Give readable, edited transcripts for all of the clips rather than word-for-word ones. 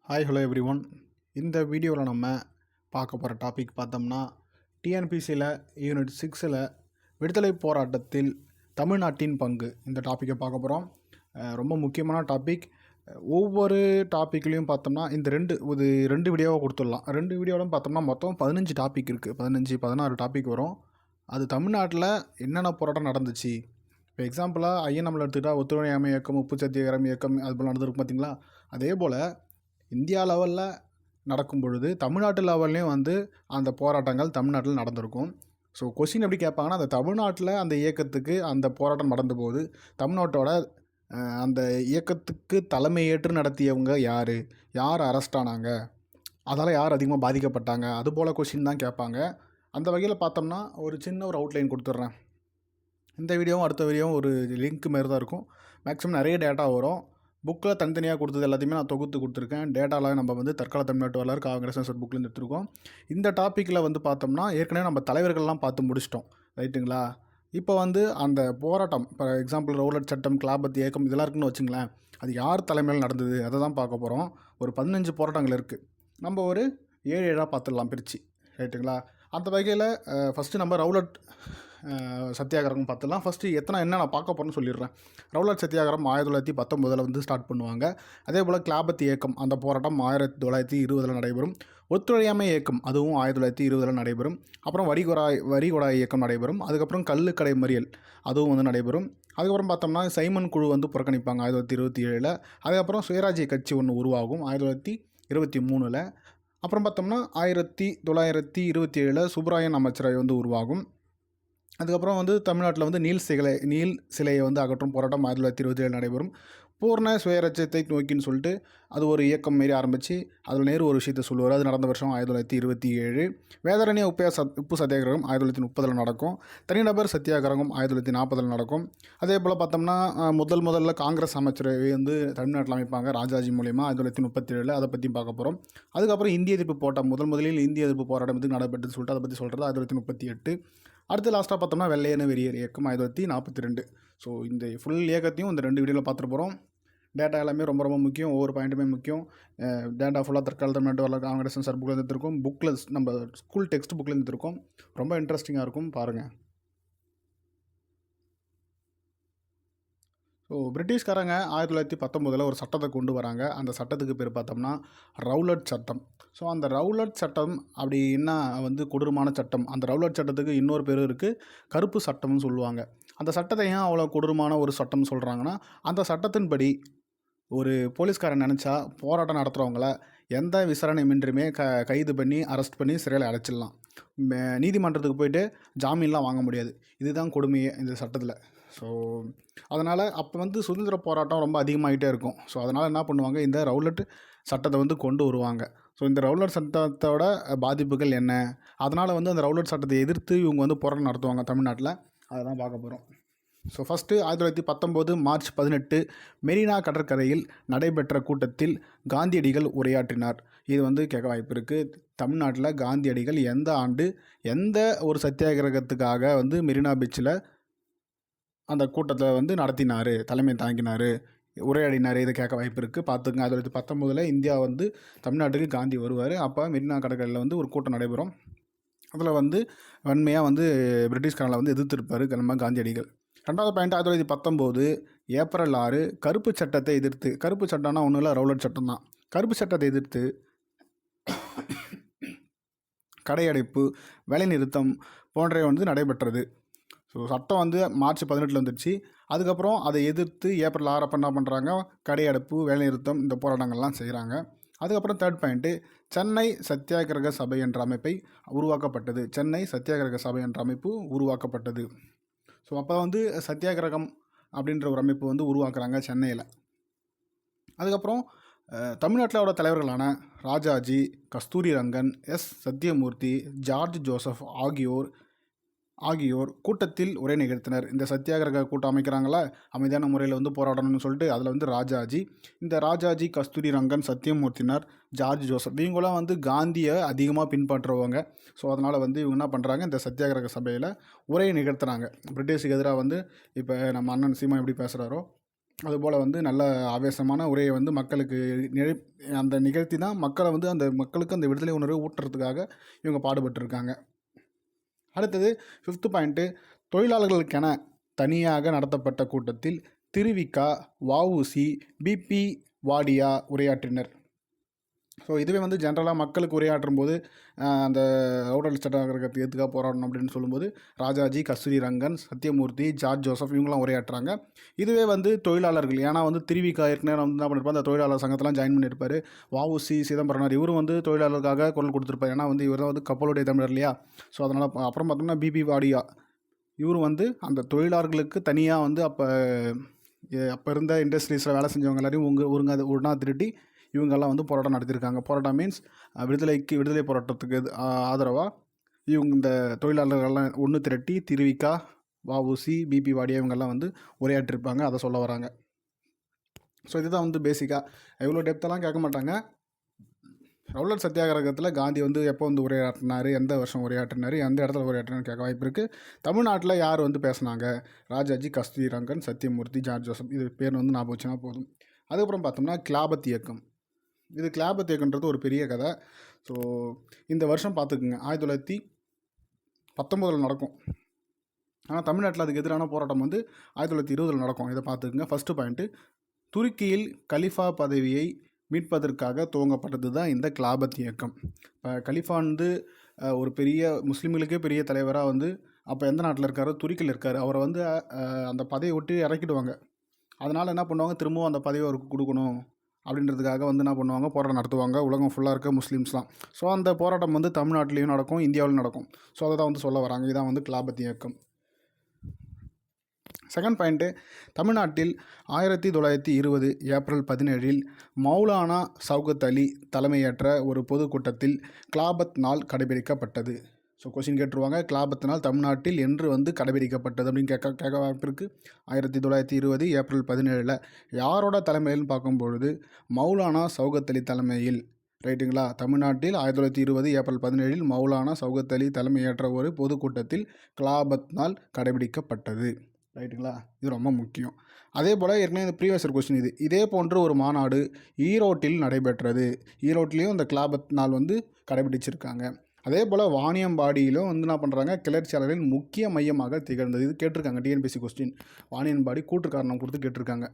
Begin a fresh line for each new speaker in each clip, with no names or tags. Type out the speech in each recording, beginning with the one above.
Hi hello every one. இந்த வீடியோவில் நம்ம பார்க்க போகிற டாபிக் பார்த்தோம்னா டிஎன்பிசியில் யூனிட் 6ல் விடுதலை போராட்டத்தில் தமிழ்நாட்டின் பங்கு. இந்த டாப்பிக்கை பார்க்க போகிறோம். ரொம்ப முக்கியமான டாபிக். ஒவ்வொரு டாப்பிக்லேயும் பார்த்தோம்னா இந்த ரெண்டு வீடியோவாக கொடுத்துடலாம். ரெண்டு வீடியோவிலும் பார்த்தோம்னா மொத்தம் 15 டாபிக் இருக்குது. 16 டாபிக் வரும். அது தமிழ்நாட்டில் என்னென்ன போராட்டம் நடந்துச்சு. இப்போ எக்ஸாம்பிளாக ஐஎன்எம்மில் எடுத்துக்கிட்டால் ஒத்துழையாமை இயக்கம், உப்பு சத்தியாகிரகம் இயக்கம், அது போல் நடந்திருக்கும் பார்த்திங்களா. அதே போல் இந்தியா லெவலில் நடக்கும் பொழுது தமிழ்நாட்டு லெவல்லையும் அந்த போராட்டங்கள் தமிழ்நாட்டில் நடந்திருக்கும். ஸோ கொஸ்டின் எப்படி கேட்பாங்கன்னா, அந்த தமிழ்நாட்டில் அந்த இயக்கத்துக்கு அந்த போராட்டம் நடந்தபோது தமிழ்நாட்டோட அந்த இயக்கத்துக்கு தலைமையேற்று நடத்தியவங்க யார் அரெஸ்ட் ஆனாங்க, அதால் யார் அதிகமாக பாதிக்கப்பட்டாங்க, அதுபோல் கொஸ்டின் தான் கேட்பாங்க. அந்த வகையில் பார்த்தோம்னா ஒரு அவுட்லைன் கொடுத்துட்றேன். இந்த வீடியோவும் அடுத்த வீடியோவும் ஒரு லிங்க் மாரி தான் இருக்கும். மேக்ஸிமம் நிறைய டேட்டா வரும். புக்கில் தனித்தனியாக கொடுத்தது எல்லாத்தையுமே நான் தொகுத்து கொடுத்துருக்கேன். டேட்டாலாம் நம்ம தற்கால தமிழ்நாட்டு வரலாறு காங்கிரஸ் புக்கில் எடுத்துருக்கோம். இந்த டாப்பிக்கில் பார்த்தோம்னா ஏற்கனவே நம்ம தலைவர்கள்லாம் பார்த்து முடிச்சிட்டோம், ரைட்டுங்களா. இப்போ அந்த போராட்டம், ஃபார் எக்ஸாம்பிள் ரவுலட் சட்டம், கிலாபத் இயக்கம், இதெல்லாம் இருக்குன்னு வச்சுங்களேன். அது யார் தலைமையில் நடந்தது அதை தான் பார்க்க போகிறோம். ஒரு 15 போராட்டங்கள் இருக்குது. நம்ம ஒரு 7 பார்த்துடலாம் பிரித்து, ரைட்டுங்களா. அந்த வகையில் ஃபஸ்ட்டு நம்ம ரவுலட் சத்தியாகிரகம் பார்த்துலாம். ஃபஸ்ட்டு என்ன நான் பார்க்க போகிறேன்னு சொல்லிடுறேன். ரவுலட் சத்தியாகிரகம் 1919 ஸ்டார்ட் பண்ணுவாங்க. அதே போல் கிலாபத் இயக்கம், அந்த போராட்டம் 1920 நடைபெறும். ஒத்துழையாமை இயக்கம், அதுவும் 1920 நடைபெறும். அப்புறம் வரிகொடாய் இயக்கம் நடைபெறும். அதுக்கப்புறம் கள்ளுக்கடை மறியல், அதுவும் நடைபெறும். அதுக்கப்புறம் பார்த்தோம்னா சைமன் குழு புறக்கணிப்பாங்க 1927. அதுக்கப்புறம் சுயராஜ்ய கட்சி ஒன்று உருவாகும் 1923. அப்புறம் பார்த்தோம்னா 1927 சுப்ராயன் அமைச்சரவை உருவாகும். அதுக்கப்புறம் தமிழ்நாட்டில் நீல் சிலையை அகற்றும் போராட்டம் 1927 நடைபெறும். பூர்ண சுயராஜ்யத்தை நோக்கின்னு சொல்லிட்டு அது ஒரு இயக்கம் மாரி ஆரம்பித்து அதில் நேரு ஒரு விஷயத்தை சொல்லுவார். அது நடந்த வருஷம் 1927. வேதாரண்ய உப்பு சத்தியாகிரகம் 1930 நடக்கும். தனிநபர் சத்தியாகிரகம் 1940 நடக்கும். அதே போல் பார்த்தோம்னா முதல்ல காங்கிரஸ் அமைச்சரவை தமிழ்நாட்டில் அமைப்பாங்க ராஜாஜி மூலயமா 1937. அதை பற்றி பார்க்க போகிறோம். அதுக்கப்புறம் இந்திய எதிர்ப்பு போராட்டம், முதலில் இந்திய எதிர்ப்பு போராட்டம் நடைபெற்றது சொல்லிட்டு அதை பற்றி சொல்கிறது 1938. அடுத்து லாஸ்ட்டாக பார்த்தோம்னா வெள்ளையனு வெறியர் இயக்கம் 1942. ஸோ இந்த ஃபுல் இயக்கத்தையும் இந்த 2 வீடியோவில் பார்த்துட்டு போகிறோம். டேட்டா எல்லாமே ரொம்ப ரொம்ப முக்கியம். ஒவ்வொரு பாயிண்ட்டுமே முக்கியம். டேட்டா ஃபுல்லாக தற்கால தமிழ்நாட்டு வரலாறு காங்கிரஸ் புக்கில் இருந்துருக்கும். புக்கில் நம்ம ஸ்கூல் டெக்ஸ்ட் புக்கில் இருந்துருக்கும். ரொம்ப இன்ட்ரெஸ்டிங்காக இருக்கும், பாருங்கள். ஸோ பிரிட்டிஷ்காரங்க 1919 ஒரு சட்டத்தை கொண்டு வராங்க. அந்த சட்டத்துக்கு பேர் பார்த்தோம்னா ரவுலட் சட்டம். ஸோ அந்த ரவுலட் சட்டம் அப்படின்னா கொடூரமான சட்டம். அந்த ரவுலட் சட்டத்துக்கு இன்னொரு பேர் இருக்குது, கருப்பு சட்டம்னு சொல்லுவாங்க. அந்த சட்டத்தை ஏன் அவ்வளோ கொடூரமான ஒரு சட்டம்னு சொல்கிறாங்கன்னா, அந்த சட்டத்தின்படி ஒரு போலீஸ்காரன் நினச்சா போராட்டம் நடத்துகிறவங்கள எந்த விசாரணையுமின்றியுமே கைது பண்ணி அரெஸ்ட் பண்ணி சிறையில் அடைச்சிடலாம். நீதிமன்றத்துக்கு போயிட்டு ஜாமீன்லாம் வாங்க முடியாது. இதுதான் கொடுமையே இந்த சட்டத்தில். ஸோ அதனால் அப்போ சுதந்திர போராட்டம் ரொம்ப அதிகமாகிட்டே இருக்கும். ஸோ அதனால் என்ன பண்ணுவாங்க, இந்த ரவுலட் சட்டத்தை கொண்டு வருவாங்க. ஸோ இந்த ரவுலட் சட்டத்தோட பாதிப்புகள் என்ன, அதனால் அந்த ரவுலட் சட்டத்தை எதிர்த்து இவங்க போராட்டம் நடத்துவாங்க தமிழ்நாட்டில். அதை தான் பார்க்க போகிறோம். ஸோ ஃபஸ்ட்டு 1919 மார்ச் 18 மெரினா கடற்கரையில் நடைபெற்ற கூட்டத்தில் காந்தியடிகள் உரையாற்றினார். இது கேட்க வாய்ப்பு இருக்குது. தமிழ்நாட்டில் காந்தியடிகள் எந்த ஆண்டு எந்த ஒரு சத்தியாகிரகத்துக்காக மெரினா பீச்சில் அந்த கூட்டத்தை நடத்தினார், தலைமை தாங்கினார், உரையாடினார், இதை கேட்க வாய்ப்பு இருக்குது. பார்த்துக்குங்க. 1919 இந்தியா தமிழ்நாட்டுக்கு காந்தி வருவார். அப்போ மெரினா கடற்கரையில் ஒரு கூட்டம் நடைபெறும். அதில் வன்மையாக பிரிட்டிஷ்காரங்களை எதிர்த்திருப்பார் நம்ம காந்தியடிகள். ரெண்டாவது பாயிண்ட் 1919 ஏப்ரல் 6 கருப்பு சட்டத்தை எதிர்த்து, கருப்பு சட்டம்னா ஒன்றும் இல்லை, ரவுலட் சட்டம் தான். கருப்பு சட்டத்தை எதிர்த்து கடையடைப்பு, வேலைநிறுத்தம் போன்றவை நடைபெற்றது. ஸோ சட்டம் மார்ச் 18 வந்துடுச்சு. அதுக்கப்புறம் அதை எதிர்த்து ஏப்ரல் 6 என்ன பண்ணுறாங்க, கடையடைப்பு, வேலைநிறுத்தம், இந்த போராட்டங்கள்லாம் செய்கிறாங்க. அதுக்கப்புறம் தேர்ட் பாயிண்ட்டு சென்னை சத்தியாகிரக சபை என்ற அமைப்பை உருவாக்கப்பட்டது. சென்னை சத்தியாகிரக சபை என்ற அமைப்பு உருவாக்கப்பட்டது. ஸோ அப்போ சத்தியாகிரகம் அப்படின்ற ஒரு அமைப்பு உருவாக்குறாங்க சென்னையில். அதுக்கப்புறம் தமிழ்நாட்டிலோட தலைவர்களான ராஜாஜி, கஸ்தூரி ரங்கன், சத்யமூர்த்தி, ஜார்ஜ் ஜோசப் ஆகியோர் கூட்டத்தில் உரை நிகழ்த்தினர். இந்த சத்தியாகிரக கூட்டம் அமைக்கிறாங்களா, அமைதியான முறையில் போராடணும்னு சொல்லிட்டு அதில் ராஜாஜி, கஸ்தூரி ரங்கன், சத்யமூர்த்தினர், ஜார்ஜ் ஜோசப் இவங்களாம் காந்தியை அதிகமாக பின்பற்றுவாங்க. ஸோ அதனால் இவங்க என்ன பண்ணுறாங்க, இந்த சத்தியாகிரக சபையில் உரையை நிகழ்த்துறாங்க. பிரிட்டிஷுக்கு எதிராக இப்போ நம்ம அண்ணன் சீமா எப்படி பேசுகிறாரோ அதுபோல் வந்து நல்ல ஆவேசமான உரையை வந்து மக்களுக்கு அந்த நிகழ்த்தி தான் மக்களை வந்து அந்த மக்களுக்கு அந்த விடுதலை உணர்வை ஊட்டுறதுக்காக இவங்க பாடுபட்டிருக்காங்க. அடுத்தது 5th பாயிண்ட்டு, தொழிலாளர்களுக்கென தனியாக நடத்தப்பட்ட கூட்டத்தில் திருவிக, வஉசி, பிபி வாடியா உரையாற்றினர். ஸோ இதுவே வந்து ஜென்ரலாக மக்களுக்கு உரையாற்றும் போது அந்த ரவுடல் சட்டாகிரகத்துக்கு எதுக்காக போராடணும் அப்படின்னு சொல்லும்போது ராஜாஜி, கஸ்தூரி ரங்கன், சத்யமூர்த்தி, ஜார்ஜ் ஜோசப் இவங்களாம் உரையாற்றுறாங்க. இதுவே வந்து தொழிலாளர்கள், ஏன்னா வந்து திருவிக ஏற்கனவே வந்து என்ன பண்ணியிருப்பார், அந்த தொழிலாளர் சங்கத்தெல்லாம் ஜாயின் பண்ணியிருப்பார். வஉசி சிதம்பரனார் இவரும் வந்து தொழிலாளர்களுக்காக குரல் கொடுத்துருப்பார். ஏன்னா வந்து இவர் தான் வந்து கப்பலுடைய தமிழர் இல்லையா. ஸோ அதனால் அப்புறம் பார்த்தோம்னா பிபி வாடியா இவரும் வந்து அந்த தொழிலாளர்களுக்கு தனியாக வந்து அப்போ இருந்த இண்டஸ்ட்ரீஸில் வேலை செஞ்சவங்க எல்லாரையும் ஒன்றா திரட்டி இவங்கெல்லாம் வந்து போராட்டம் நடத்தியிருக்காங்க. போராட்டம் மீன்ஸ் விடுதலை போராட்டத்துக்கு ஆதரவாக இவங்க இந்த தொழிலாளர்கள்லாம் ஒன்று திரட்டி திருவிக, வஉசி, பிபி வாடியா இவங்கெல்லாம் வந்து உரையாற்றிருப்பாங்க. அதை சொல்ல வராங்க. ஸோ இதுதான் வந்து பேசிக்காக. எவ்வளோ டெப்த்தெல்லாம் கேட்க மாட்டாங்க. ரவுலட் சத்தியாகிரகத்தில் காந்தி வந்து எப்போ வந்து உரையாற்றினார், எந்த வருஷம் உரையாற்றினார், எந்த இடத்துல உரையாற்றினார்னு கேட்க வாய்ப்பு இருக்குது. தமிழ்நாட்டில் யார் வந்து பேசுனாங்க, ராஜாஜி, கஸ்தூரி ரங்கன், சத்யமூர்த்தி, ஜார்ஜ் ஜோசப், இது பேர் வந்து ஞாபகம் வச்சுனா போதும். அதுக்கப்புறம் பார்த்தோம்னா கிலாபத் இயக்கம். இது கிலாபத் இயக்கன்றது ஒரு பெரிய கதை. ஸோ இந்த வருஷம் பார்த்துக்குங்க, 1919 நடக்கும். ஆனால் தமிழ்நாட்டில் அதுக்கு எதிரான போராட்டம் வந்து 1920 நடக்கும். இதை பார்த்துக்குங்க. ஃபஸ்ட்டு பாயிண்ட்டு, துருக்கியில் கலிஃபா பதவியை மீட்பதற்காக துவங்கப்பட்டது தான் இந்த கிலாபத் இயக்கம். இப்போ கலிஃபா வந்து ஒரு பெரிய முஸ்லீம்களுக்கே பெரிய தலைவராக வந்து அப்போ எந்த நாட்டில் இருக்காரோ, துருக்கியில் இருக்கார். அவரை வந்து அந்த பதவியை விட்டு இறக்கிடுவாங்க. அதனால் என்ன பண்ணுவாங்க, திரும்பவும் அந்த பதவி அவருக்கு கொடுக்கணும் அப்படின்றதுக்காக வந்து என்ன பண்ணுவாங்க, போராட்டம் நடத்துவாங்க உலகம் ஃபுல்லாக இருக்க முஸ்லீம்ஸ்லாம். ஸோ அந்த போராட்டம் வந்து தமிழ்நாட்டிலையும் நடக்கும், இந்தியாவிலும் நடக்கும். ஸோ அதை தான் வந்து சொல்ல வராங்க. இதான் வந்து கிலாபத் இயக்கம். செகண்ட் பாயிண்ட்டு, தமிழ்நாட்டில் 1920 ஏப்ரல் 17 மௌலானா சௌகத் அலி தலைமையேற்ற ஒரு பொதுக்கூட்டத்தில் கிலாபத் நாள் கடைபிடிக்கப்பட்டது. ஸோ கொஸ்டின் கேட்டுருவாங்க, கிலாபத் நாள் தமிழ்நாட்டில் என்று வந்து கடைபிடிக்கப்பட்டது அப்படின்னு கேட்க வாய்ப்பு இருக்குது. 1920 ஏப்ரல் 17 யாரோட தலைமையில்னு பார்க்கும்பொழுது மௌலானா சௌகத் அலி தலைமையில். ரைட்டுங்களா. தமிழ்நாட்டில் 1920 ஏப்ரல் 17 மௌலானா சௌகத் அலி தலைமையேற்ற ஒரு பொதுக்கூட்டத்தில் கிலாபத் நாள் கடைபிடிக்கப்பட்டது. ரைட்டுங்களா. இது ரொம்ப முக்கியம். அதே போல் ஏற்கனவே இந்த ப்ரீவியஸ் கொஸ்டின் இதே போன்ற ஒரு மாநாடு ஈரோட்டில் நடைபெற்றது. ஈரோட்டிலையும் இந்த கிலாபத் நாள் வந்து கடைபிடிச்சிருக்காங்க. அதே போல் வாணியம்பாடியிலும் வந்து என்ன பண்ணுறாங்க, கிளர்ச்சியாளர்களின் முக்கிய மையமாக திகழ்ந்தது. இது கேட்டிருக்காங்க டிஎன்பிஎஸ்சி கொஸ்டின். வாணியம்பாடி கூற்று காரணம் கொடுத்து கேட்டிருக்காங்க.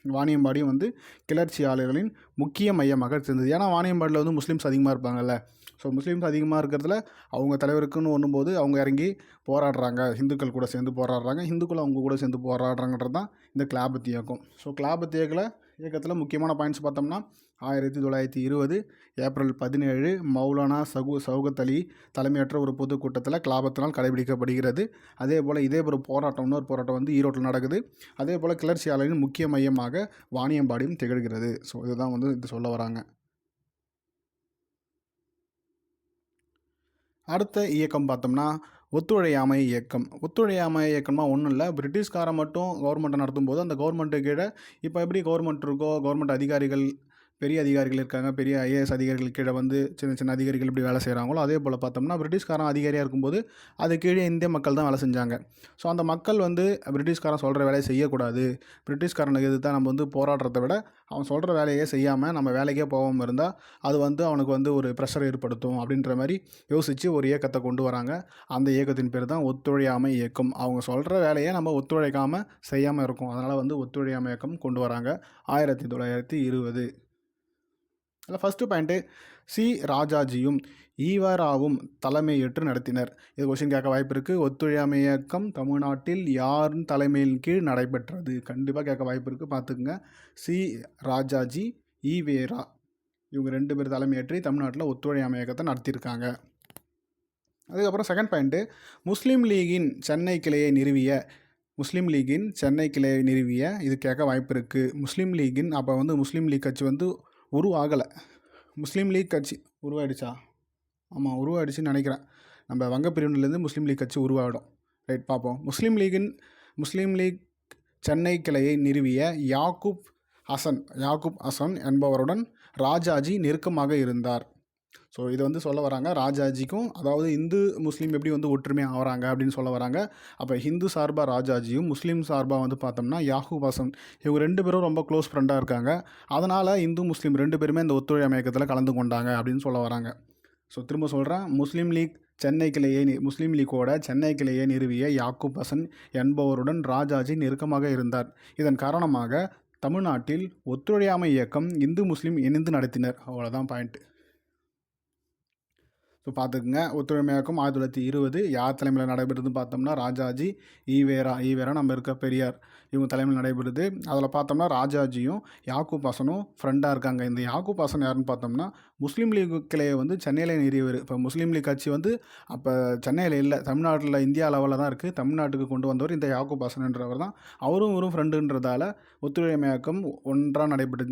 வாணியம்பாடியும் வந்து கிளர்ச்சியாளர்களின் முக்கிய மையமாக இருந்தது. ஏன்னா வாணியம்பாடியில் வந்து முஸ்லீம்ஸ் அதிகமாக இருப்பாங்கல்ல. ஸோ முஸ்லீம்ஸ் அதிகமாக இருக்கிறதுல அவங்க தலைவருக்குன்னு ஒன்றும்போது அவங்க இறங்கி போராடுறாங்க, இந்துக்கள் கூட சேர்ந்து போராடுறாங்க, இந்துக்கள் அவங்க கூட சேர்ந்து போராடுறாங்கன்றது தான் இந்த கிலாபத் இயக்கம். ஸோ கிலாபத் இயக்கத்தில் முக்கியமான பாயிண்ட்ஸ் பார்த்தோம்னா 1920 ஏப்ரல் 17 மௌலானா சௌகத் அலி தலைமையேற்ற ஒரு பொதுக்கூட்டத்தில் கிலாபத் நாள் கடைபிடிக்கப்படுகிறது. அதே போல் இதே ஒரு போராட்டம், இன்னொரு போராட்டம் வந்து ஈரோட்டில் நடக்குது. அதே போல் கிளர்ச்சியாளரின் முக்கிய மையமாக வாணியம்பாடியும் திகழ்கிறது. ஸோ இதுதான் வந்து இது சொல்ல வராங்க. அடுத்த இயக்கம் பார்த்தோம்னா ஒத்துழையாமை இயக்கம். ஒத்துழையாமை இயக்கம்னா ஒன்றும் இல்லை, பிரிட்டிஷ்காரன் மட்டும் கவர்மெண்ட்டை நடத்தும் போது அந்த கவர்மெண்ட்டு கீழே இப்போ எப்படி கவர்மெண்ட் இருக்கோ, கவர்மெண்ட் அதிகாரிகள் பெரிய அதிகாரிகள் இருக்காங்க, பெரிய ஐஏஎஸ் அதிகாரிகள் கீழே வந்து சின்ன சின்ன அதிகாரிகள் எப்படி வேலை செய்கிறாங்களோ அதே போல் பார்த்தோம்னா பிரிட்டிஷ்காரன் அதிகாரியாக இருக்கும்போது அது கீழே இந்திய மக்கள் தான் வேலை செஞ்சாங்க. ஸோ அந்த மக்கள் வந்து பிரிட்டிஷ்காரன் சொல்கிற வேலையை செய்யக்கூடாது, பிரிட்டிஷ்காரனுக்கு எதிர்த்து நம்ம வந்து போராடுறத விட அவன் சொல்கிற வேலையே செய்யாமல் நம்ம வேலைக்கே போகாமல் இருந்தால் அது வந்து அவனுக்கு வந்து ஒரு ப்ரெஷர் ஏற்படுத்தும் அப்படின்ற மாதிரி யோசித்து ஒரு இயக்கத்தை கொண்டு வராங்க. அந்த இயக்கத்தின் பேர் தான் ஒத்துழையாமை இயக்கம். அவங்க சொல்கிற வேலையை நம்ம ஒத்துழைக்காமல் செய்யாமல் இருக்கும், அதனால் வந்து ஒத்துழையாமை இயக்கம் கொண்டு வராங்க 1920. அதில் ஃபஸ்ட்டு பாயிண்ட்டு, சி ராஜாஜியும் ஈவராவும் தலைமையேற்று நடத்தினர். இது கொஸ்டின் கேட்க வாய்ப்பு இருக்குது. ஒத்துழையாமை இயக்கம் தமிழ்நாட்டில் யாரின் தலைமையின் கீழ் நடைபெற்றது? கண்டிப்பாக கேட்க வாய்ப்பு இருக்குது, பார்த்துக்குங்க. சி ராஜாஜி, ஈவேரா இவங்க 2 பேர் தலைமையேற்றி தமிழ்நாட்டில் ஒத்துழையாமை இயக்கத்தை நடத்தியிருக்காங்க. அதுக்கப்புறம் செகண்ட் பாயிண்ட்டு, முஸ்லீம் லீகின் சென்னை கிளையை நிறுவிய இது கேட்க வாய்ப்பு இருக்குது. முஸ்லீம் லீகின் அப்போ வந்து முஸ்லீம் லீக் கட்சி வந்து உருவாகலை. முஸ்லீம் லீக் கட்சி உருவாயிடுச்சா? ஆமாம், உருவாயிடுச்சுன்னு நினைக்கிறேன். நம்ம வங்க பிரிவினிலேருந்து முஸ்லீம் லீக் கட்சி உருவாகிடும். ரைட், பார்ப்போம். முஸ்லீம் லீக் சென்னை கிளையை நிறுவிய யாக்கூப் ஹசன் என்பவருடன் ராஜாஜி நெருக்கமாக இருந்தார். ஸோ இது வந்து சொல்ல வராங்க ராஜாஜிக்கும், அதாவது இந்து முஸ்லீம் எப்படி வந்து ஒற்றுமையாக ஆகிறாங்க அப்படின்னு சொல்ல வராங்க. அப்போ ஹிந்து சார்பாக ராஜாஜியும், முஸ்லீம் சார்பாக வந்து பார்த்தோம்னா யாகூப் ஹசன், இவங்க 2 பேரும் ரொம்ப க்ளோஸ் ஃப்ரெண்டாக இருக்காங்க. அதனால் இந்து முஸ்லீம் 2 பேருமே இந்த ஒத்துழையாமை இயக்கத்தில் கலந்து கொண்டாங்க அப்படின்னு சொல்ல வராங்க. ஸோ திரும்ப சொல்கிறேன், முஸ்லீம் லீக் சென்னை கிளையை முஸ்லீம் லீக்கோட சென்னை கிளையை நிறுவிய யாக்கூப் ஹசன் என்பவருடன் ராஜாஜி நெருக்கமாக இருந்தார். இதன் காரணமாக தமிழ்நாட்டில் ஒத்துழையாமை இயக்கம் இந்து முஸ்லீம் இணைந்து நடத்தினர். அவ்வளோதான் பாயிண்ட். ஸோ பார்த்துக்குங்க, ஒத்துழைமை இயக்கம் 1920 யார் தலைமையில் நடைபெறுதுன்னு பார்த்தோம்னா ராஜாஜி, ஈவேரா நம்ம இருக்க பெரியார் இவங்க தலைமையில் நடைபெறுது. அதில் பார்த்தோம்னா ராஜாஜியும் யாக்கூப் ஹசனும் ஃப்ரெண்டாக இருக்காங்க. இந்த யாக்கூப் ஹசன் யாருன்னு பார்த்தோம்னா முஸ்லீம் லீக் கிளையை வந்து சென்னையில் நிறுவியவர். இப்போ முஸ்லீம் லீக் கட்சி வந்து அப்போ சென்னையில் இல்லை, தமிழ்நாட்டில் இந்தியா லெவலில் தான் இருக்குது. தமிழ்நாட்டுக்கு கொண்டு வந்தவர் இந்த யாக்கூப் ஹசன்ன்றவர் தான். அவரும் இவரும் ஃப்ரெண்டுன்றதால ஒத்துழையாமை இயக்கம் ஒன்றாக நடைபெற்றது.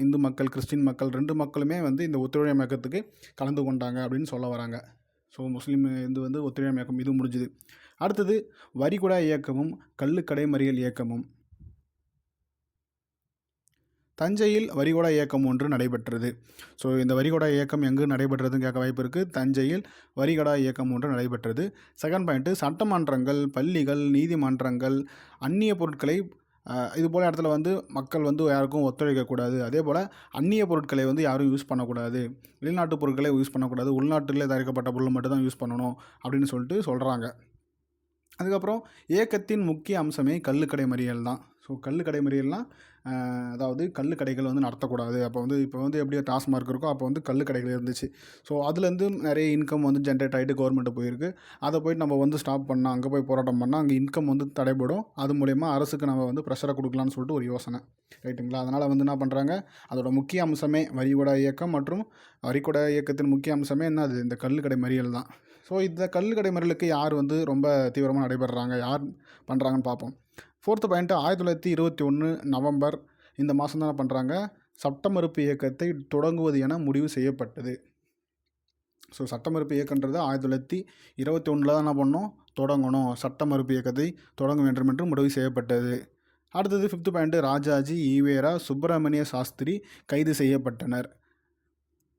இந்து மக்கள், கிறிஸ்டின் மக்கள் 2 மக்களுமே வந்து இந்த ஒத்துழையாமை இயக்கத்துக்கு கலந்து கொண்டாங்க அப்படின்னு சொல்ல வராங்க. ஸோ முஸ்லீம் இந்து வந்து ஒத்துழையாமை இயக்கம் இது முடிஞ்சுது. அடுத்தது வரிகுடா இயக்கமும் கள்ளுக்கடை மறியல் இயக்கமும். தஞ்சையில் வரிகுடா இயக்கம் ஒன்று நடைபெற்றது. ஸோ இந்த வரிகுடா இயக்கம் எங்கு நடைபெற்றதுன்னு கேட்க வாய்ப்பு இருக்குது. தஞ்சையில் வரிகுடா இயக்கம் ஒன்று நடைபெற்றது. செகண்ட் பாயிண்ட்டு, சட்டமன்றங்கள், பள்ளிகள், நீதிமன்றங்கள், அந்நிய பொருட்களை இது போல் இடத்துல வந்து மக்கள் வந்து யாருக்கும் ஒத்துழைக்கக்கூடாது. அதே போல் அந்நிய பொருட்களை வந்து யாரும் யூஸ் பண்ணக்கூடாது, வெளிநாட்டு பொருட்களை யூஸ் பண்ணக்கூடாது, உள்நாட்டில் தயாரிக்கப்பட்ட பொருள் மட்டும் தான் யூஸ் பண்ணணும் அப்படின்னு சொல்லிட்டு சொல்கிறாங்க. அதுக்கப்புறம் இயக்கத்தின் முக்கிய அம்சமே கள்ளுக்கடை மறியல் தான். ஸோ கள்ளுக்கடை மறியல்னால் அதாவது கள்ளுக்கடைகள் வந்து நடத்தக்கூடாது. அப்போ வந்து இப்போ வந்து எப்படி டாஸ்மார்க் இருக்கோ அப்போ வந்து கள்ளுக்கடைகள் இருந்துச்சு. ஸோ அதுலேருந்து நிறைய இன்கம் வந்து ஜென்ரேட் ஆகிட்டு கவர்மெண்ட்டு போயிருக்கு. அதை போய்ட்டு நம்ம வந்து ஸ்டாப் பண்ணால், அங்கே போய் போராட்டம் பண்ணால் அங்கே இன்கம் வந்து தடைபடும். அது மூலயமா அரசுக்கு நம்ம வந்து ப்ரெஷரை கொடுக்கலான்னு சொல்லிட்டு ஒரு யோசனை, ரைட்டுங்களா? அதனால் வந்து என்ன பண்ணுறாங்க, அதோட முக்கிய அம்சமே வரிகுடா இயக்கம் மற்றும் வரிகுடா இயக்கத்தின் முக்கிய அம்சமே என்ன, அது இந்த கள்ளுக்கடை மறியல் தான். ஸோ இந்த கள்ளுக்கடை மறியலுக்கு யார் வந்து ரொம்ப தீவிரமாக நடைபெறாங்க, யார் பண்ணுறாங்கன்னு பார்ப்போம். 4th பாயிண்ட்டு, 1921 நவம்பர் இந்த மாதம் தான் பண்ணுறாங்க, சட்ட மறுப்பு இயக்கத்தை தொடங்குவது என முடிவு செய்யப்பட்டது. ஸோ சட்ட மறுப்பு இயக்கன்றது 1921 தான் என்ன பண்ணோம், தொடங்கணும், சட்ட மறுப்பு இயக்கத்தை தொடங்க வேண்டும் என்று முடிவு செய்யப்பட்டது. அடுத்தது 5th பாயிண்ட்டு, ராஜாஜி, ஈவேரா, சுப்பிரமணிய சாஸ்திரி கைது செய்யப்பட்டனர்.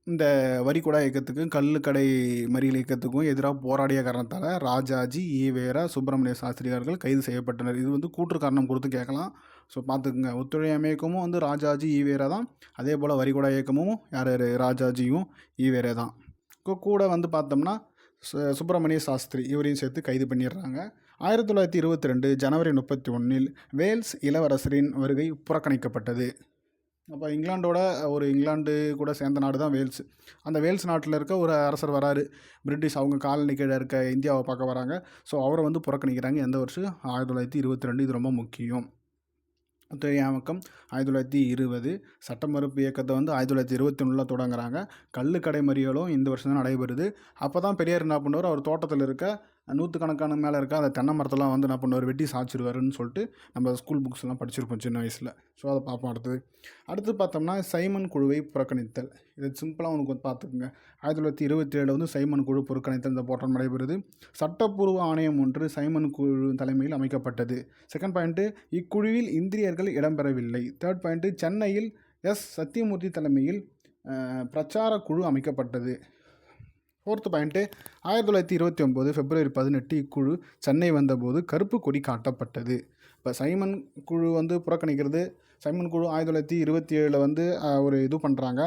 இந்த வரிகுடா இயக்கத்துக்கும் கள்ளுக்கடை மறியல் இயக்கத்துக்கும் எதிராக போராடிய காரணத்தால் ராஜாஜி, ஈவேரா, சுப்பிரமணிய சாஸ்திரி அவர்கள் கைது செய்யப்பட்டனர். இது வந்து கூற்று காரணம் கொடுத்து கேட்கலாம். ஸோ பார்த்துக்குங்க, ஒத்துழையாமை இயக்கமும் வந்து ராஜாஜி, ஈவேரா தான். அதே போல் வரிகுடா இயக்கமும் யார், ராஜாஜியும் ஈவேரா தான். கூட வந்து பார்த்தோம்னா சுப்பிரமணிய சாஸ்திரி இவரையும் சேர்த்து கைது பண்ணிடுறாங்க. 1922 ஜனவரி 31 வேல்ஸ் இளவரசரின் வருகை புறக்கணிக்கப்பட்டது. அப்போ இங்கிலாந்து கூட சேர்ந்த நாடு தான் வேல்ஸ். அந்த வேல்ஸ் நாட்டில் இருக்க ஒரு அரசர் வராரு, பிரிட்டிஷ் அவங்க காலனி கீழே இருக்க இந்தியாவை பார்க்க வராங்க. ஸோ அவரை வந்து புறக்கணிக்கிறாங்க. எந்த வருஷம், 1922. இது ரொம்ப முக்கியம். ஒத்துழையாமை இயக்கம் 1920, சட்ட மறுப்பு இயக்கத்தை வந்து 1921 தொடங்குறாங்க. கள்ளுக்கடை மறியலும் இந்த வருஷம் தான் நடைபெறுது. அப்போ தான் பெரியார் என்ன பண்ணுவார், அவர் தோட்டத்தில் இருக்க 100கணக்கான மேலே இருக்க அந்த தென்னை மரத்தெல்லாம் வந்து என்ன பண்ணுவார், வெட்டி சாய்ச்சிருவாருன்னு சொல்லிட்டு நம்ம ஸ்கூல் புக்ஸ்லாம் படிச்சிருப்போம் சின்ன வயசில். ஸோ அதை பார்ப்போம். அடுத்து பார்த்தோம்னா சைமன் குழுவை புறக்கணித்தல். இது சிம்பிளாக உனக்கு வந்து பார்த்துக்குங்க. 1927 வந்து சைமன் குழு புறக்கணித்தல் இந்த போராட்டம் நடைபெறுது. சட்டப்பூர்வ ஆணையம் ஒன்று சைமன் குழு தலைமையில் அமைக்கப்பட்டது. செகண்ட் பாயிண்ட்டு, இக்குழுவில் இந்தியர்கள் இடம்பெறவில்லை. தேர்ட் பாயிண்ட்டு, சென்னையில் சத்தியமூர்த்தி தலைமையில் பிரச்சார குழு அமைக்கப்பட்டது. 4th பாயிண்ட்டு, 1929 பிப்ரவரி 18 இக்குழு சென்னை வந்தபோது கருப்பு கொடி காட்டப்பட்டது. இப்போ சைமன் குழு வந்து புறக்கணிக்கிறது. சைமன் குழு 1927 வந்து ஒரு இது பண்ணுறாங்க.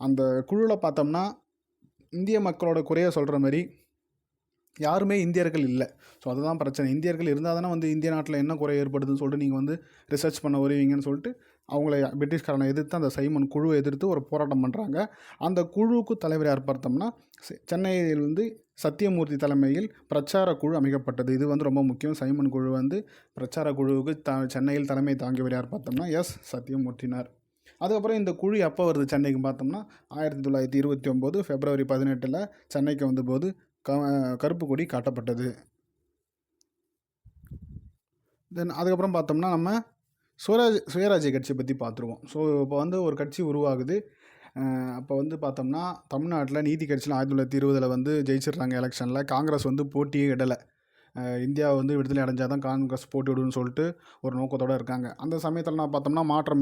அந்த குழுவில் பார்த்தோம்னா இந்திய மக்களோட குறைய சொல்கிற மாதிரி யாருமே இந்தியர்கள் இல்லை. ஸோ அதுதான் பிரச்சனை. இந்தியர்கள் இருந்தால் தானே வந்து இந்திய நாட்டில் என்ன குறை ஏற்படுதுன்னு சொல்லிட்டு நீங்கள் வந்து ரிசர்ச் பண்ண வருவீங்கன்னு சொல்லிட்டு அவங்கள பிரிட்டிஷ்காரனை எதிர்த்து அந்த சைமன் குழுவை எதிர்த்து ஒரு போராட்டம் பண்ணுறாங்க. அந்த குழுவுக்கு தலைவர் யார் பார்த்தோம்னா சென்னையில் வந்து சத்தியமூர்த்தி தலைமையில் பிரச்சார குழு அமைக்கப்பட்டது. இது வந்து ரொம்ப முக்கியம். சைமன் குழு வந்து பிரச்சார குழுவுக்கு சென்னையில் தலைமை தாங்கியவர் யார் பார்த்தோம்னா சத்தியமூர்த்தினார். அதுக்கப்புறம் இந்த குழு எப்போ வருது சென்னைக்கு பார்த்தோம்னா 1929 பிப்ரவரி 18 சென்னைக்கு வந்தபோது கருப்பு கொடி காட்டப்பட்டது. தென் அதுக்கப்புறம் பார்த்தோம்னா நம்ம சுயராஜ்ய கட்சியை பற்றி பார்த்துருவோம். ஸோ இப்போ வந்து ஒரு கட்சி உருவாகுது. அப்போ வந்து பார்த்தோம்னா தமிழ்நாட்டில் நீதி கட்சியில் 1920 வந்து ஜெயிச்சிடுறாங்க எலெக்ஷனில். காங்கிரஸ் வந்து போட்டியே இடலை. இந்தியா வந்து விடுதலை அடைஞ்சால் தான் காங்கிரஸ் போட்டிவிடுன்னு சொல்லிட்டு ஒரு நோக்கத்தோடு இருக்காங்க. அந்த சமயத்தில் நான் பார்த்தோம்னா மாற்றம்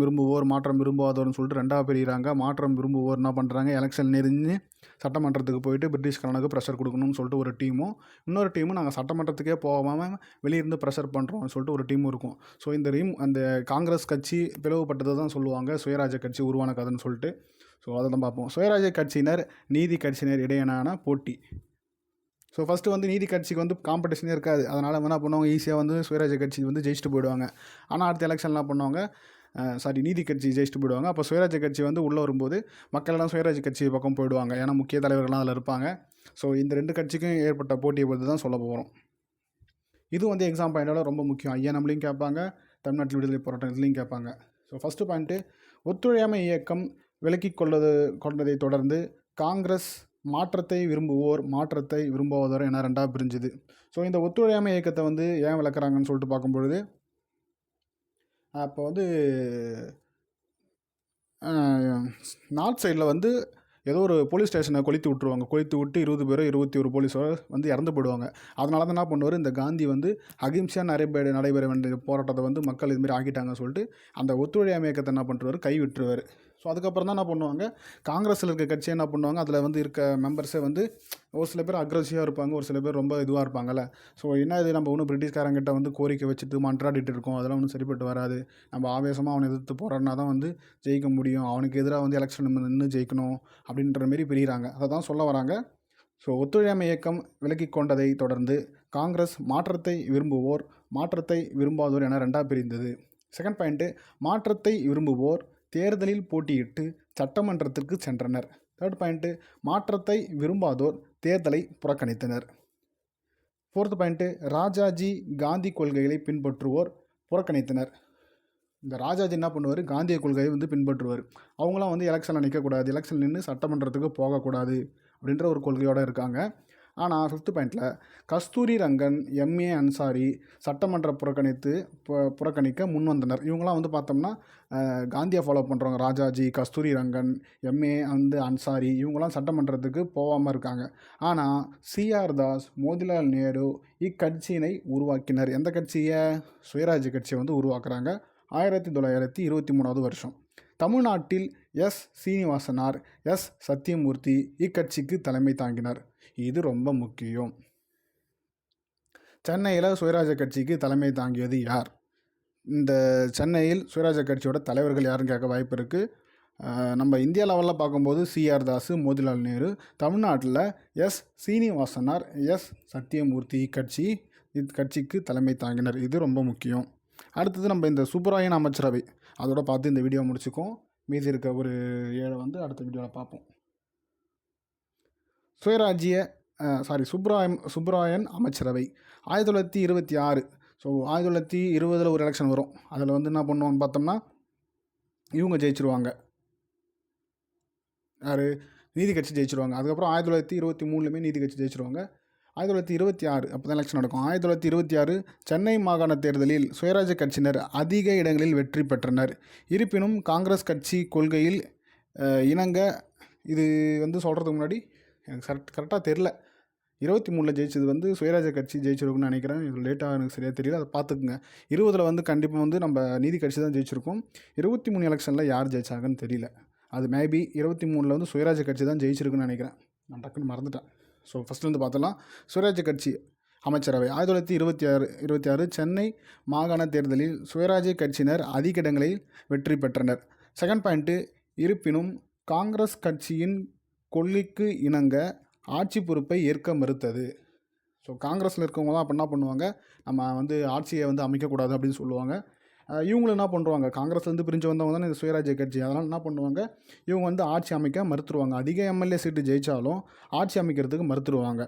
விரும்பாதோர்னு சொல்லிட்டு ரெண்டாக பிரிகிறாங்க. மாற்றம் விரும்புவோர் என்ன பண்ணுறாங்க, எலெக்ஷன் நெருங்கி சட்டமன்றத்துக்கு போயிட்டு பிரிட்டிஷ்காரனுக்கு ப்ரெஷர் கொடுக்கணும்னு சொல்லிட்டு ஒரு டீமும், இன்னொரு டீமும் நாங்கள் சட்டமன்றத்துக்கே போகாமல் வெளியிருந்து ப்ரெஷர் பண்ணுறோம்னு சொல்லிட்டு ஒரு டீமும் இருக்கும். ஸோ அந்த காங்கிரஸ் கட்சி பிளவுபட்டதை தான் சொல்லுவாங்க சுயராஜ்ய கட்சி உருவான கதைன்னு சொல்லிட்டு. ஸோ அதை தான் பார்ப்போம். சுயராஜ்ய கட்சியினர் நீதி கட்சியினர் இடையேயான போட்டி. ஸோ ஃபஸ்ட்டு வந்து நீதி கட்சிக்கு வந்து காம்படிஷனே இருக்காது. அதனால் என்ன பண்ணுவாங்க, ஈஸியாக வந்து சுயராஜ்ய கட்சி வந்து ஜெயிச்சுட்டு போயிடுவாங்க. ஆனால் அடுத்த எலெக்ஷன்லாம் பண்ணுவாங்க, நீதி கட்சி ஜெயிச்சுட்டு போயிடுவாங்க. அப்போ சுயராஜ்ய கட்சி வந்து உள்ளே வரும்போது மக்களெல்லாம் சுயராஜ்ய கட்சி பக்கம் போயிடுவாங்க. ஏன்னா முக்கிய தலைவர்கள்லாம் அதில் இருப்பாங்க. ஸோ இந்த ரெண்டு கட்சிக்கும் ஏற்பட்ட போட்டியை பற்றி தான் சொல்ல போகிறோம். இது வந்து எக்ஸாம் பாயிண்டோட ரொம்ப முக்கியம். ஐஎன்எம்லையும் கேட்பாங்க, தமிழ்நாட்டில் விடுதலை போராட்டம் இதுலையும் கேட்பாங்க. ஸோ ஃபஸ்ட்டு பாயிண்ட்டு, ஒத்துழையாமை இயக்கம் விலக்கி கொண்டதை தொடர்ந்து காங்கிரஸ் மாற்றத்தை விரும்புவோர் என ரெண்டாக பிரிஞ்சுது. ஸோ இந்த ஒத்துழையாமை இயக்கத்தை வந்து ஏன் விளக்குறாங்கன்னு சொல்லிட்டு பார்க்கும்பொழுது, அப்போ வந்து நார்த் சைடில் வந்து ஏதோ ஒரு போலீஸ் ஸ்டேஷனை கொளுத்தி விட்டு 20 பேரோ 21 போலீஸோ வந்து இறந்து போயிடுவாங்க. அதனால தான் என்ன பண்ணுவார், இந்த காந்தி வந்து அகிம்சையாக நடைபெற வேண்டிய போராட்டத்தை வந்து மக்கள் இதுமாரி ஆக்கிட்டாங்கன்னு சொல்லிட்டு அந்த ஒத்துழையாமை இயக்கத்தை என்ன பண்ணுறாரு, கை விட்டுருவார். ஸோ அதுக்கப்புறம் தான் என்ன பண்ணுவாங்க, காங்கிரஸில் இருக்க கட்சியை என்ன பண்ணுவாங்க, அதில் வந்து இருக்க மெம்பர்ஸே வந்து ஒரு சில பேர் அக்ரெசிவாக இருப்பாங்க, ஒரு சில பேர் ரொம்ப இதுவாக இருப்பாங்கள்ல. ஸோ என்ன இது, நம்ம ஒன்றும் பிரிட்டிஷ்காரங்கிட்ட வந்து கோரிக்கை வச்சுட்டு மன்றாடிட்டு இருக்கோம், அதெல்லாம் ஒன்றும் சரிப்பட்டு வராது. நம்ம ஆவேசமாக அவனை எதிர்த்து போராடினா தான் வந்து ஜெயிக்க முடியும், அவனுக்கு எதிராக வந்து எலெக்ஷன் நம்ம நின்று ஜெயிக்கணும் அப்படின்ற மாரி பிரிகிறாங்க. அதை தான் சொல்ல வராங்க. ஸோ ஒத்துழையாமை இயக்கம் விலக்கி கொண்டதை தொடர்ந்து காங்கிரஸ் மாற்றத்தை விரும்பாதோர் என ரெண்டாக பிரிந்தது. செகண்ட் பாயிண்ட்டு, மாற்றத்தை விரும்புவோர் தேர்தலில் போட்டியிட்டு சட்டமன்றத்திற்கு சென்றனர். தேர்ட் பாயிண்ட்டு, மாற்றத்தை விரும்பாதோர் தேர்தலை புறக்கணித்தனர். ஃபோர்த் பாயிண்ட்டு, ராஜாஜி காந்தி கொள்கைகளை பின்பற்றுவோர் புறக்கணித்தனர். இந்த ராஜாஜி என்ன பண்ணுவார், காந்திய கொள்கையை வந்து பின்பற்றுவார். அவங்களாம் வந்து எலெக்ஷனில் நிற்கக்கூடாது, எலெக்ஷன் நின்று சட்டமன்றத்துக்கு போகக்கூடாது அப்படின்ற ஒரு கொள்கையோடு இருக்காங்க. ஆனால் ஃபிஃப்த் பாயிண்டில் கஸ்தூரி ரங்கன், எம்ஏ அன்சாரி சட்டமன்ற புறக்கணிக்க முன்வந்தனர். இவங்களாம் வந்து பார்த்தோம்னா காந்தியை ஃபாலோ பண்ணுறவங்க. ராஜாஜி, கஸ்தூரி ரங்கன், எம்ஏ அன்சாரி இவங்களாம் சட்டமன்றத்துக்கு போகாமல் இருக்காங்க. ஆனால் சிஆர் தாஸ், மோதிலால் நேரு இக்கட்சியினை உருவாக்கினர். எந்த கட்சியை, சுயராஜ்ய கட்சியை வந்து உருவாக்குறாங்க 1923 வருஷம். தமிழ்நாட்டில் எஸ் சீனிவாசனார், எஸ் சத்தியமூர்த்தி இக்கட்சிக்கு தலைமை தாங்கினார். இது ரொம்ப முக்கியம். சென்னையில் சுயராஜ்ய கட்சிக்கு தலைமை தாங்கியது யார்? இந்த சென்னையில் சுயராஜ்ய கட்சியோட தலைவர்கள் யாருன்னு கேட்க வாய்ப்பு இருக்குது. நம்ம இந்தியா லெவலில் பார்க்கும்போது சிஆர் தாஸ், மோதிலால் நேரு. தமிழ்நாட்டில் எஸ் சீனிவாசனார், எஸ் சத்தியமூர்த்தி இக்கட்சிக்கு தலைமை தாங்கினர். இது ரொம்ப முக்கியம். அடுத்தது நம்ம இந்த சுப்புராயன் அமைச்சரவை அதோட பார்த்து இந்த வீடியோ முடிச்சுக்கோம். மீதி இருக்க ஒரு 7 வந்து அடுத்த வீடியோவில் பார்ப்போம். சுப்புராயன் அமைச்சரவை 1926. ஸோ 1920 ஒரு எலெக்ஷன் வரும். அதில் வந்து என்ன பண்ணுவாங்கன்னு பார்த்தோம்னா இவங்க ஜெயிச்சிருவாங்க. யார்? நீதி கட்சி ஜெயிச்சிருவாங்க. அதுக்கப்புறம் 1923 நீதி கட்சி ஜெயிச்சிருவாங்க. 1926 அப்போ தான் எலெக்ஷன் நடக்கும். 1926 சென்னை மாகாண தேர்தலில் சுயராஜ்ய கட்சியினர் அதிக இடங்களில் வெற்றி பெற்றனர். இருப்பினும் காங்கிரஸ் கட்சி கொள்கையில் இணங்க, இது வந்து சொல்கிறதுக்கு முன்னாடி எனக்கு கரெக்டாக தெரில, 23 ஜெயிச்சது வந்து சுயராஜ்ய கட்சி ஜெயிச்சிருக்குன்னு நினைக்கிறேன். இது லேட்டாக எனக்கு சரியாக தெரியல, அதை பார்த்துக்குங்க. 20 வந்து கண்டிப்பாக வந்து நம்ம நீதி கட்சி தான் ஜெயிச்சிருக்கோம். 23 எலெக்ஷனில் யார் ஜெயிச்சாங்கன்னு தெரியல. அது மேபி 23 வந்து சுயராஜ்ய கட்சி தான் ஜெயிச்சிருக்குன்னு நினைக்கிறேன். நான் டக்குன்னு மறந்துட்டேன். ஸோ ஃபஸ்ட்டு வந்து பார்த்தலாம் சுயராஜ்ய கட்சி அமைச்சரவை 1926 சென்னை மாகாண தேர்தலில் சுயராஜ்ய கட்சியினர் அதிக இடங்களில் வெற்றி பெற்றனர். செகண்ட் பாயிண்ட்டு, இருப்பினும் காங்கிரஸ் கட்சியின் கொள்கைக்கு இணங்க ஆட்சி பொறுப்பை ஏற்க மறுத்தது. ஸோ காங்கிரஸில் இருக்கவங்க தான் அப்போ என்ன பண்ணுவாங்க, நம்ம வந்து ஆட்சியை வந்து அமைக்கக்கூடாது அப்படின்னு சொல்லுவாங்க. இவங்களும் என்ன பண்ணுவாங்க, காங்கிரஸ்லேருந்து பிரிஞ்சு வந்தவங்க தானே இந்த சுயராஜ்ய கட்சி. அதனால் என்ன பண்ணுவாங்க, இவங்க வந்து ஆட்சி அமைக்க மறுத்துருவாங்க. அதிக எம்எல்ஏ சீட்டு ஜெயித்தாலும் ஆட்சி அமைக்கிறதுக்கு மறுத்துருவாங்க.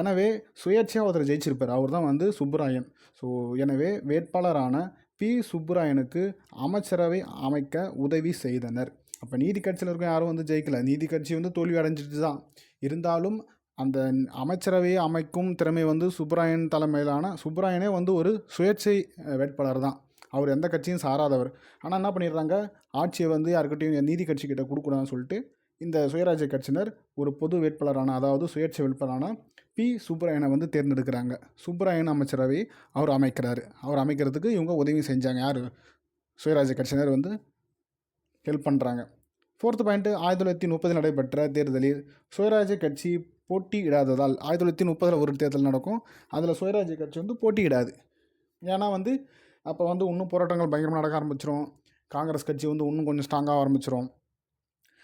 எனவே சுயேட்சையாக ஒருத்தர் ஜெயிச்சிருப்பார், அவர் தான் வந்து சுப்புராயன். ஸோ எனவே வேட்பாளரான பி. சுப்புராயனுக்கு அமைச்சரவை அமைக்க உதவி செய்தனர். அப்போ நீதி கட்சியில் இருக்க யாரும் வந்து ஜெயிக்கலை, நீதி கட்சி வந்து தோல்வி அடைஞ்சிட்டு தான். இருந்தாலும் அந்த அமைச்சரவையை அமைக்கும் திறமை வந்து சுப்புராயனே வந்து ஒரு சுயேட்சை வேட்பாளர் தான். அவர் எந்த கட்சியும் சாராதவர். ஆனால் என்ன பண்ணிடுறாங்க, ஆட்சியை வந்து யாருக்கிட்டையும் நீதி கட்சிக்கிட்ட கொடுக்கூடாதுன்னு சொல்லிட்டு இந்த சுயராஜ்ய கட்சியினர் ஒரு பொது வேட்பாளரான, அதாவது சுயேட்சை வேட்பாளரான பி. சுப்பராயனை வந்து தேர்ந்தெடுக்கிறாங்க. சுப்பராயன் அமைச்சரவை அவர் அமைக்கிறாரு. அவர் அமைக்கிறதுக்கு இவங்க உதவி செஞ்சாங்க. யார்? சுயராஜ்ய கட்சியினர் வந்து ஹெல்ப் பண்ணுறாங்க. 4th பாயிண்ட்டு, 1930 நடைபெற்ற தேர்தலில் சுயராஜ்ய கட்சி போட்டியிடாததால் 1930 ஒரு தேர்தல் நடக்கும். அதில் சுயராஜ்ய கட்சி வந்து போட்டியிடாது. ஏன்னா வந்து அப்போ வந்து இன்னும் போராட்டங்கள் பயங்கரமாக நடக்க ஆரம்பிச்சிடும். காங்கிரஸ் கட்சி வந்து இன்னும் கொஞ்சம் ஸ்ட்ராங்காக ஆரம்பிச்சிடும்.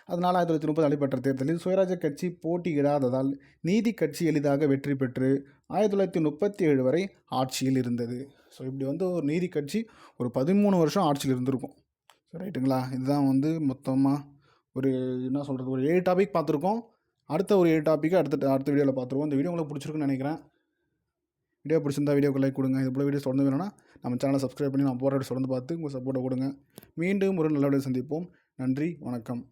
அதனால் 1930 நடைபெற்ற தேர்தலில் சுயராஜ்ய கட்சி போட்டியிடாததால் நீதி கட்சி எளிதாக வெற்றி பெற்று 1937 வரை ஆட்சியில் இருந்தது. ஸோ இப்படி வந்து ஒரு நீதி கட்சி ஒரு 13 வருஷம் ஆட்சியில் இருந்திருக்கும். ஸோ ரைட்டுங்களா? இதுதான் வந்து மொத்தமாக ஒரு என்ன சொல்கிறது, ஒரு 7 டாபிக் பார்த்துருக்கோம். அடுத்த ஒரு 7 டாப்பிக்கை அடுத்த வீடியோவில் பார்த்துருவோம். இந்த வீடியோ உங்களுக்கு பிடிச்சிருக்குன்னு நினைக்கிறேன். வீடியோ பிடிச்சிருந்தா வீடியோக்கு லைக் கொடுங்க. இது போல் வீடியோ தொடர்ந்து வேணும்னா நம்ம சேனலை சப்ஸ்கிரைப் பண்ணி நான் போகிற தொடர்ந்து பார்த்து உங்கள் சப்போர்ட்டை கொடுங்க. மீண்டும் ஒரு நல்ல வீடியோ சந்திப்போம். நன்றி, வணக்கம்.